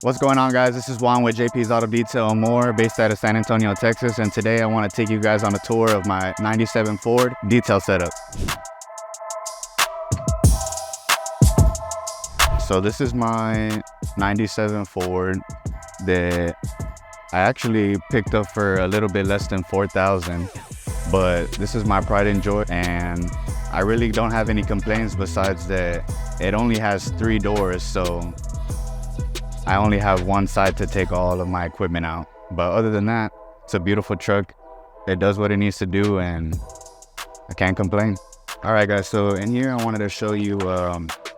What's going on, guys? This is Juan with JP's AutoDetail and More, based out of San Antonio, Texas, and today I want to take you guys on a tour of my 97 Ford detail setup. So this is my 97 Ford that I actually picked up for a little bit less than $4,000, but this is my pride and joy, and I really don't have any complaints besides that it only has 3 doors, so I only have one side to take all of my equipment out. But other than that, it's a beautiful truck. It does what it needs to do, and I can't complain. All right, guys, so in here I wanted to show you,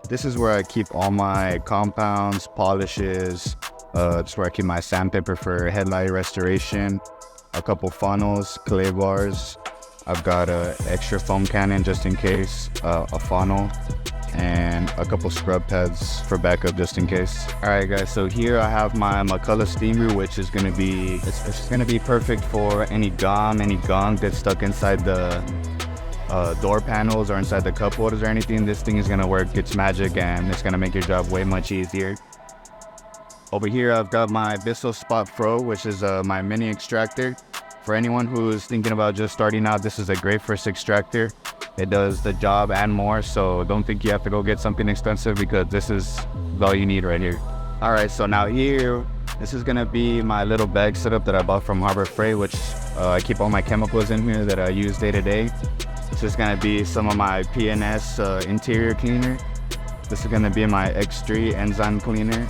this is where I keep all my compounds, polishes. It's where I keep my sandpaper for headlight restoration, a couple funnels, clay bars. I've got an extra foam cannon just in case, a funnel, and a couple scrub pads for backup just in case. All right, guys, so here I have my McCullough steamer, which is gonna be perfect for any gunk that's stuck inside the door panels or inside the cup holders or anything. This thing is gonna work its magic, and it's gonna make your job way much easier. Over here I've got my Bissell Spot Pro, which is my mini extractor. For anyone who's thinking about just starting out, this is a great first extractor. It does the job and more, so don't think you have to go get something expensive, because this is all you need right here. All right, so now here, this is gonna be my little bag setup that I bought from Harbor Freight, which I keep all my chemicals in here that I use day to day. This is gonna be some of my P&S interior cleaner. This is gonna be my X3 enzyme cleaner.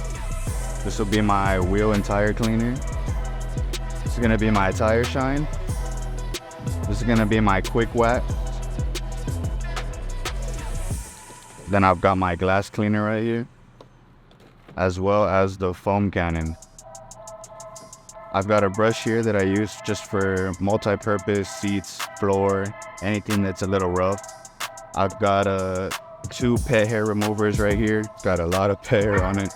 This will be my wheel and tire cleaner. This is gonna be my tire shine. This is gonna be my quick wet. Then I've got my glass cleaner right here, as well as the foam cannon. I've got a brush here that I use just for multi-purpose seats, floor, anything that's a little rough. I've got 2 pet hair removers right here. Got a lot of pet hair on it.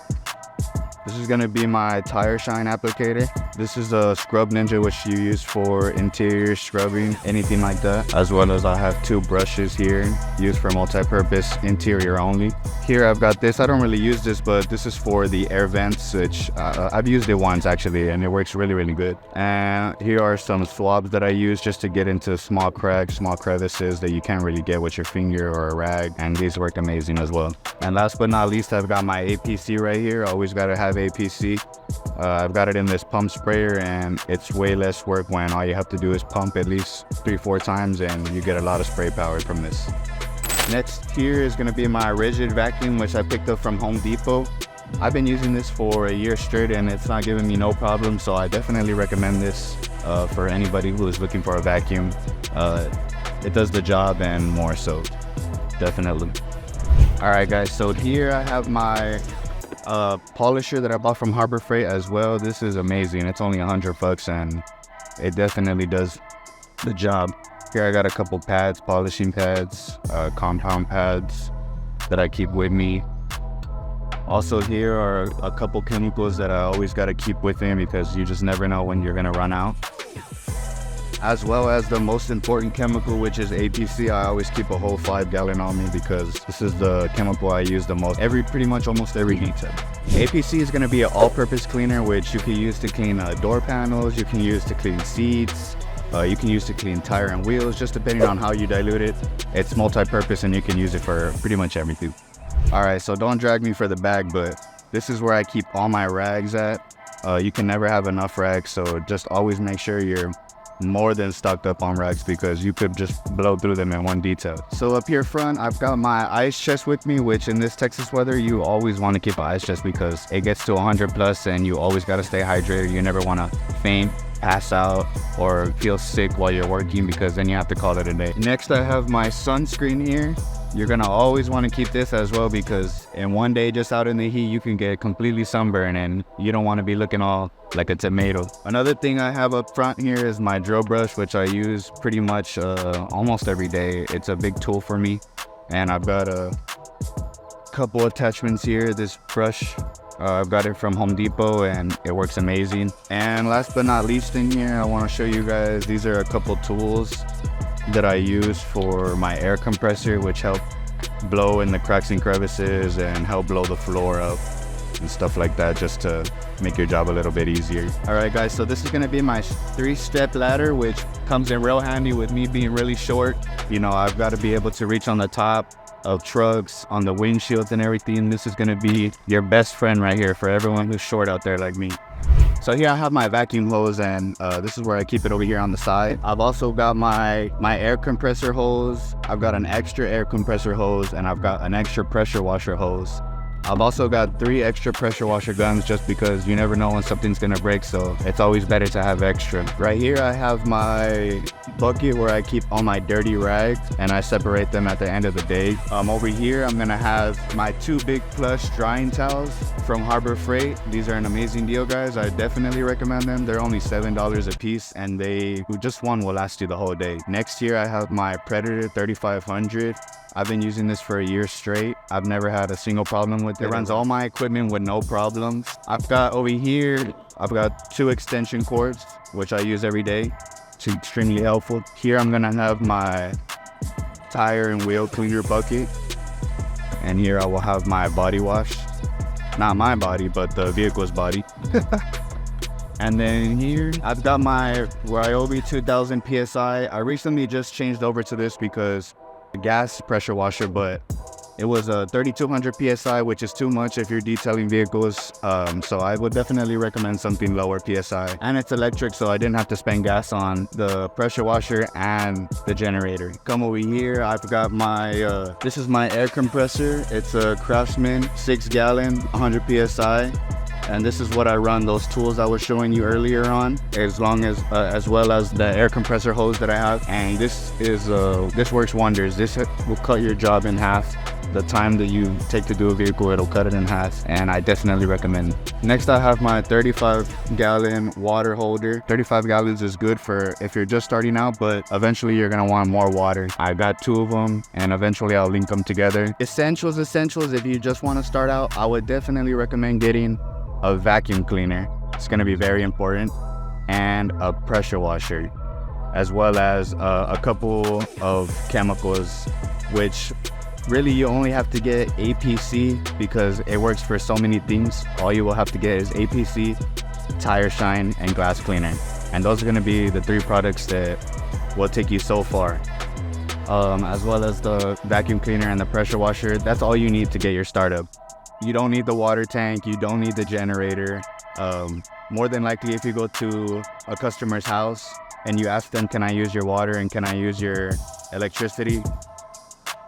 This is gonna be my tire shine applicator. This is a Scrub Ninja, which you use for interior scrubbing, anything like that. As well as I have 2 brushes here, used for multi-purpose interior only. Here I've got this, I don't really use this, but this is for the air vents, which I've used it once actually, and it works really, really good. And here are some swabs that I use just to get into small cracks, small crevices that you can't really get with your finger or a rag, and these work amazing as well. And last but not least, I've got my APC right here. Always gotta have APC. I've got it in this pump sprayer, and it's way less work when all you have to do is pump at least 3-4 times, and you get a lot of spray power from this. Next here is gonna be my rigid vacuum, which I picked up from Home Depot. I've been using this for a year straight, and it's not giving me no problem, so I definitely recommend this for anybody who is looking for a vacuum. It does the job and more, so definitely. All right, guys, so here I have my polisher that I bought from Harbor Freight as well. This is amazing. It's only $100 and it definitely does the job. Here I got a couple pads, polishing pads, compound pads that I keep with me. Also, here are a couple chemicals that I always got to keep with me, because you just never know when you're gonna run out. As well as the most important chemical, which is APC. I always keep a whole 5-gallon on me, because this is the chemical I use the most pretty much almost every detail. APC is going to be an all-purpose cleaner, which you can use to clean door panels, you can use to clean seats, you can use to clean tire and wheels, just depending on how you dilute it. It's multi-purpose, and you can use it for pretty much everything. All right, so don't drag me for the bag, but this is where I keep all my rags at. You can never have enough rags, so just always make sure you're more than stocked up on rags, because you could just blow through them in one detail. So up here front, I've got my ice chest with me, which in this Texas weather, you always want to keep an ice chest, because it gets to 100+ and you always got to stay hydrated. You never want to faint, pass out, or feel sick while you're working, because then you have to call it a day. Next, I have my sunscreen here. You're gonna always want to keep this as well, because in one day just out in the heat, you can get completely sunburned, and you don't want to be looking all like a tomato. Another thing I have up front here is my drill brush, which I use pretty much almost every day. It's a big tool for me, and I've got a couple attachments here. This brush, I've got it from Home Depot, and it works amazing. And last but not least in here, I want to show you guys, these are a couple tools that I use for my air compressor, which help blow in the cracks and crevices and help blow the floor up. and stuff like that, just to make your job a little bit easier. All right, guys, so this is gonna be my 3-step ladder, which comes in real handy with me being really short. You know, I've got to be able to reach on the top of trucks, on the windshields and everything. This is gonna be your best friend right here for everyone who's short out there like me. So here I have my vacuum hose, and this is where I keep it over here on the side. I've also got my air compressor hose. I've got an extra air compressor hose, and I've got an extra pressure washer hose. I've also got 3 extra pressure washer guns, just because you never know when something's gonna break, so it's always better to have extra. Right here I have my bucket where I keep all my dirty rags, and I separate them at the end of the day. Over here I'm gonna have my 2 big plush drying towels from Harbor Freight. These are an amazing deal, guys. I definitely recommend them. They're only $7 a piece, and just one will last you the whole day. Next here I have my Predator 3500. I've been using this for a year straight. I've never had a single problem with it. It runs all my equipment with no problems. I've got over here, I've got 2 extension cords, which I use every day. It's extremely helpful. Here I'm gonna have my tire and wheel cleaner bucket. And here I will have my body wash. Not my body, but the vehicle's body. And then here, I've got my Ryobi 2000 PSI. I recently just changed over to this because gas pressure washer, but it was a 3200 PSI, which is too much if you're detailing vehicles. So I would definitely recommend something lower PSI. And it's electric, so I didn't have to spend gas on the pressure washer and the generator. Come over here, I've got my, this is my air compressor. It's a Craftsman 6-gallon, 100 PSI. And this is what I run those tools I was showing you earlier on, as well as the air compressor hose that I have. And this works wonders. This will cut your job in half. The time that you take to do a vehicle, it'll cut it in half, and I definitely recommend. Next, I have my 35-gallon water holder. 35 gallons is good for if you're just starting out, but eventually you're gonna want more water. I got 2 of them, and eventually I'll link them together. Essentials, if you just want to start out, I would definitely recommend getting a vacuum cleaner. It's going to be very important, and a pressure washer, as well as a couple of chemicals, which really you only have to get APC because it works for so many things. All you will have to get is APC, tire shine, and glass cleaner, and those are going to be the 3 products that will take you so far. As well as the vacuum cleaner and the pressure washer. That's all you need to get your startup. You don't need the water tank, you don't need the generator. More than likely, if you go to a customer's house and you ask them, can I use your water and can I use your electricity?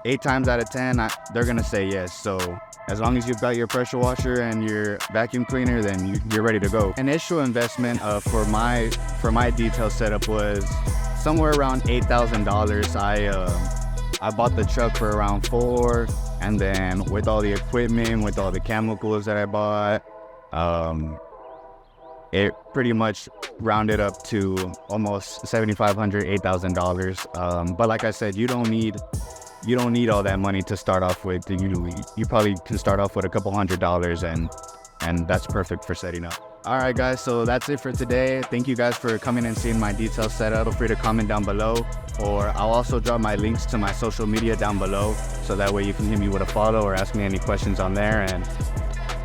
8 times out of 10, they're gonna say yes. So as long as you've got your pressure washer and your vacuum cleaner, then you're ready to go. Initial investment for my detail setup was somewhere around $8,000. I bought the truck for around 4, and then with all the equipment, with all the chemicals that I bought, it pretty much rounded up to almost $7,500, $8,000. But like I said, you don't need all that money to start off with. You probably can start off with a couple $100s, and that's perfect for setting up. All right, guys, so that's it for today. Thank you guys for coming and seeing my detail setup. Feel free to comment down below, or I'll also drop my links to my social media down below, so that way you can hit me with a follow or ask me any questions on there. And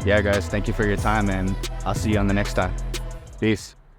yeah, guys, thank you for your time, and I'll see you on the next time. Peace.